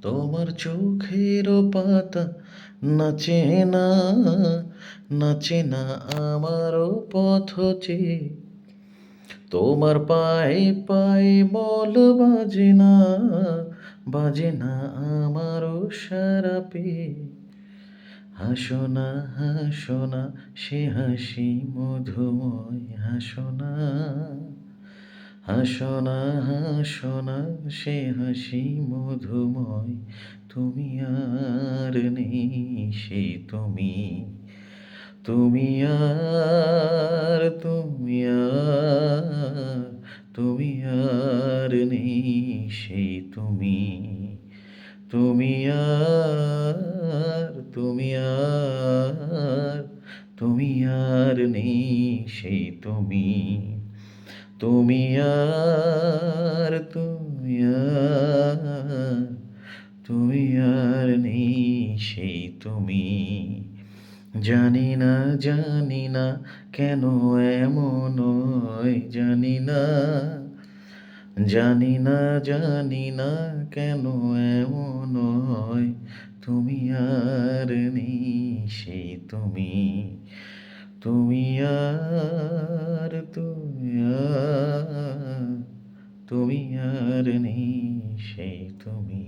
তোমার চোখের পাতা নাচে না, নাচে না আমারও পথ চেয়ে। তোমার পায়ে পায়ে বল বাজে না, বাজে না আমারও সারা পেয়ে। হাসো না হাসো না সে হাসি মধুময়, হাসো না হাসো না হাসো না সে হাসি মধুময়। তুমি আর নেই সেই তুমি, তুমি আর তুমি আর তুমি আর নেই সেই তুমি, তুমি আর তুমি আর তুমি আর নেই সেই তুমি, তুমি আর তুমি আর তুমি আর নেই সেই তুমি। জানি না কেন এমন হয়, জানি না কেন এমন হয়। তুমি আর নেই সেই তুমি, তুমি আর তুমি আর নেই সেই তুমি।